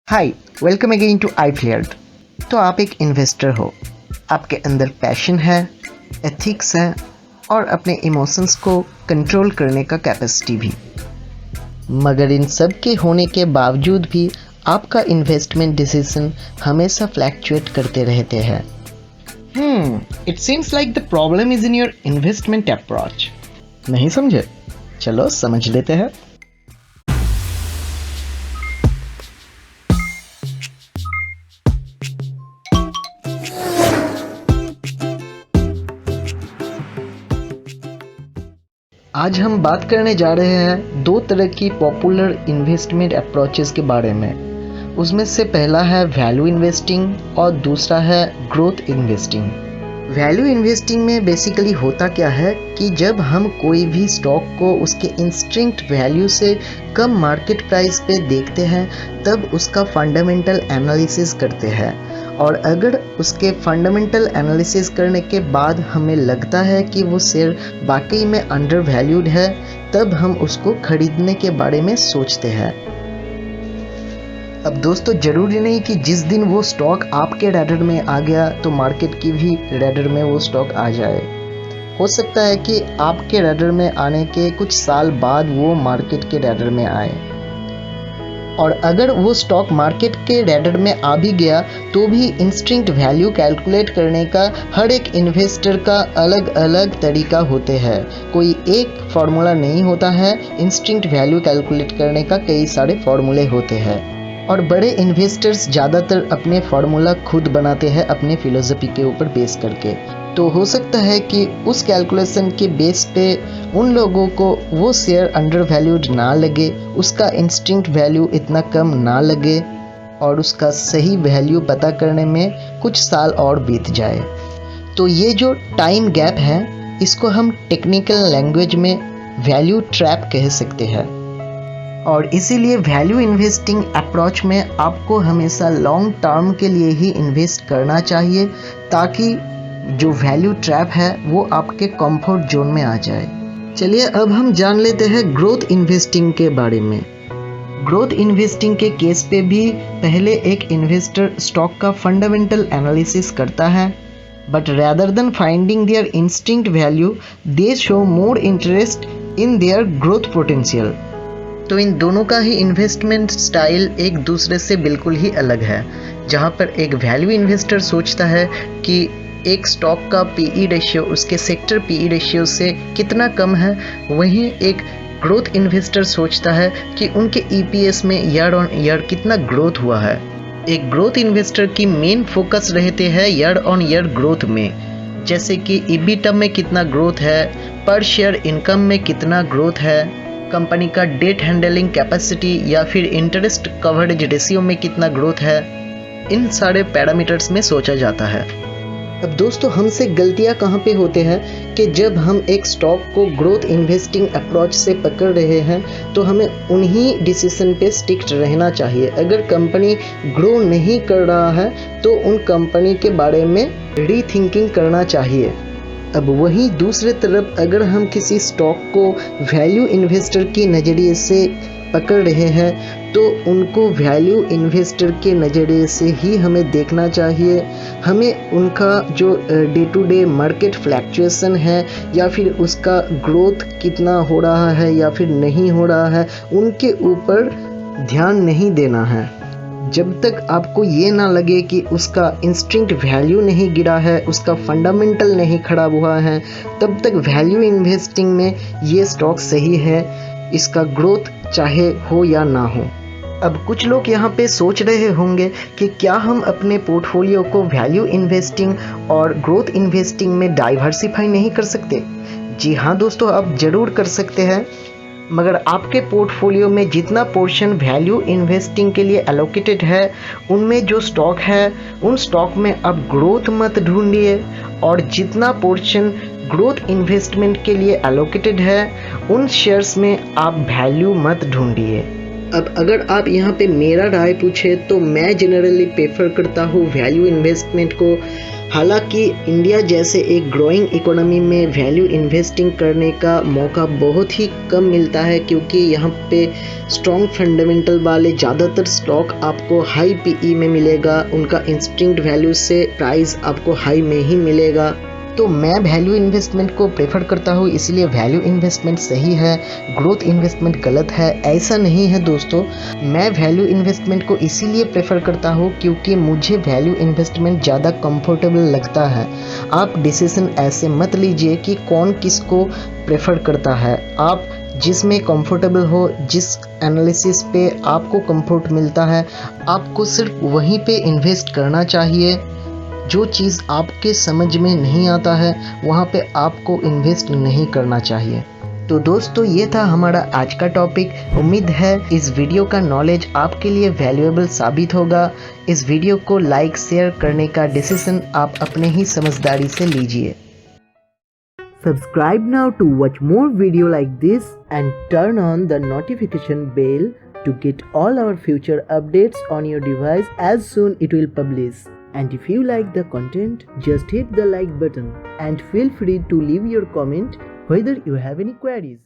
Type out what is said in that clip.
Hi, welcome again to iFlared। तो आप एक इन्वेस्टर हो, आपके अंदर पैशन है, एथिक्स है और अपने इमोशंस को कंट्रोल करने का कैपेसिटी भी। मगर इन सब के होने के बावजूद भी आपका इन्वेस्टमेंट डिसीजन हमेशा फ्लैक्चुएट करते रहते हैं। It seems like the problem is in your investment approach. नहीं समझे? चलो समझ लेते हैं। आज हम बात करने जा रहे हैं दो तरह की पॉपुलर इन्वेस्टमेंट अप्रोचेस के बारे में। उसमें से पहला है वैल्यू इन्वेस्टिंग और दूसरा है ग्रोथ इन्वेस्टिंग। वैल्यू इन्वेस्टिंग में बेसिकली होता क्या है कि जब हम कोई भी स्टॉक को उसके इंस्टिंक्ट वैल्यू से कम मार्केट प्राइस पे देखते हैं तब उसका फंडामेंटल एनालिसिस करते हैं, और अगर उसके फंडामेंटल एनालिसिस करने के बाद हमें लगता है कि वो शेयर वाकई में अंडर वैल्यूड है तब हम उसको खरीदने के बारे में सोचते हैं। अब दोस्तों, ज़रूरी नहीं कि जिस दिन वो स्टॉक आपके रैडर में आ गया तो मार्केट की भी रैडर में वो स्टॉक आ जाए। हो सकता है कि आपके रैडर में आने के कुछ साल बाद वो मार्केट के रैडर में आए, और अगर वो स्टॉक मार्केट के रैडर में आ भी गया तो भी इंस्टिंक्ट वैल्यू कैलकुलेट करने का हर एक इन्वेस्टर का अलग अलग तरीका होते हैं। कोई एक फार्मूला नहीं होता है, इंस्टिंक्ट वैल्यू कैलकुलेट करने का कई सारे फार्मूले होते हैं, और बड़े इन्वेस्टर्स ज़्यादातर अपने फार्मूला खुद बनाते हैं अपने फिलोसफी के ऊपर बेस करके। तो हो सकता है कि उस कैलकुलेशन के बेस पे उन लोगों को वो शेयर अंडर वैल्यूड ना लगे, उसका इंस्टिंक्ट वैल्यू इतना कम ना लगे, और उसका सही वैल्यू पता करने में कुछ साल और बीत जाए। तो ये जो टाइम गैप है इसको हम टेक्निकल लैंग्वेज में वैल्यू ट्रैप कह सकते हैं। और इसीलिए वैल्यू इन्वेस्टिंग अप्रोच में आपको हमेशा लॉन्ग टर्म के लिए ही इन्वेस्ट करना चाहिए, ताकि जो वैल्यू ट्रैप है वो आपके कंफर्ट जोन में आ जाए। चलिए अब हम जान लेते हैं ग्रोथ इन्वेस्टिंग के बारे में। ग्रोथ इन्वेस्टिंग के केस पे भी पहले एक इन्वेस्टर स्टॉक का फंडामेंटल एनालिसिस करता है, but rather than finding there instinct value they show more interest in their growth potential. तो इन दोनों का ही इन्वेस्टमेंट स्टाइल एक दूसरे से बिल्कुल ही अलग है। जहाँ पर एक वैल्यू इन्वेस्टर सोचता है कि एक स्टॉक का पीई रेशियो उसके सेक्टर पीई रेशियो से कितना कम है, वहीं एक ग्रोथ इन्वेस्टर सोचता है कि उनके ईपीएस में ईयर ऑन ईयर कितना ग्रोथ हुआ है। एक ग्रोथ इन्वेस्टर की मेन फोकस रहते हैं ईयर ऑन ईयर ग्रोथ में, जैसे कि ईबीटा में कितना ग्रोथ है, पर शेयर इनकम में कितना ग्रोथ है, कंपनी का डेट हैंडलिंग कैपेसिटी या फिर इंटरेस्ट कवरेज रेशियो में कितना ग्रोथ है। इन सारे पैरामीटर्स में सोचा जाता है। अब दोस्तों, हमसे गलतियां कहाँ पे होते हैं कि जब हम एक स्टॉक को ग्रोथ इन्वेस्टिंग अप्रोच से पकड़ रहे हैं तो हमें उन्हीं डिसीजन पे स्टिक रहना चाहिए। अगर कंपनी ग्रो नहीं कर रहा है तो उन कंपनी के बारे में रीथिंकिंग करना चाहिए। अब वहीं दूसरे तरफ अगर हम किसी स्टॉक को वैल्यू इन्वेस्टर की नज़रिए से पकड़ रहे हैं तो उनको वैल्यू इन्वेस्टर के नज़रिए से ही हमें देखना चाहिए। हमें उनका जो day to day market fluctuation है या फिर उसका ग्रोथ कितना हो रहा है या फिर नहीं हो रहा है, उनके ऊपर ध्यान नहीं देना है। जब तक आपको ये ना लगे कि उसका इंस्टिंक्ट वैल्यू नहीं गिरा है, उसका फंडामेंटल नहीं खराब हुआ है, तब तक वैल्यू इन्वेस्टिंग में ये स्टॉक सही है, इसका ग्रोथ चाहे हो या ना हो। अब कुछ लोग यहाँ पे सोच रहे होंगे कि क्या हम अपने पोर्टफोलियो को वैल्यू इन्वेस्टिंग और ग्रोथ इन्वेस्टिंग में डाइवर्सिफाई नहीं कर सकते? जी हाँ दोस्तों, आप ज़रूर कर सकते हैं, मगर आपके पोर्टफोलियो में जितना पोर्शन वैल्यू इन्वेस्टिंग के लिए एलोकेटेड है उनमें जो स्टॉक है उन स्टॉक में आप ग्रोथ मत ढूंढिए, और जितना पोर्शन ग्रोथ इन्वेस्टमेंट के लिए एलोकेटेड है उन शेयर्स में आप वैल्यू मत ढूंढिए। अब अगर आप यहाँ पे मेरा राय पूछे तो मैं जनरली प्रेफर करता हूँ वैल्यू इन्वेस्टमेंट को। हालांकि इंडिया जैसे एक ग्रोइंग इकोनॉमी में वैल्यू इन्वेस्टिंग करने का मौका बहुत ही कम मिलता है, क्योंकि यहाँ पे स्ट्रॉन्ग फंडामेंटल वाले ज़्यादातर स्टॉक आपको हाई पीई में मिलेगा, उनका इंस्टिंक्ट वैल्यू से प्राइस आपको हाई में ही मिलेगा। तो मैं वैल्यू इन्वेस्टमेंट को प्रेफर करता हूँ, इसलिए वैल्यू इन्वेस्टमेंट सही है, ग्रोथ इन्वेस्टमेंट गलत है, ऐसा नहीं है दोस्तों। मैं वैल्यू इन्वेस्टमेंट को इसीलिए प्रेफर करता हूँ क्योंकि मुझे वैल्यू इन्वेस्टमेंट ज़्यादा कंफर्टेबल लगता है। आप डिसीजन ऐसे मत लीजिए कि कौन किसको प्रेफर करता है, आप जिसमें कंफर्टेबल हो, जिस एनालिसिस पे आपको कंफर्ट मिलता है, आपको सिर्फ वहीं पे इन्वेस्ट करना चाहिए। जो चीज़ आपके समझ में नहीं आता है वहाँ पे आपको इन्वेस्ट नहीं करना चाहिए। तो दोस्तों ये था हमारा आज का टॉपिक। उम्मीद है इस वीडियो का नॉलेज आपके लिए वैल्यूएबल साबित होगा। इस वीडियो को लाइक शेयर करने का डिसीजन आप अपने ही समझदारी से लीजिए। Subscribe now to watch more video like this and turn on the notification bell to get all our future updates on your device as soon it will publish. And if you like the content, just hit the like button and feel free to leave your comment whether you have any queries.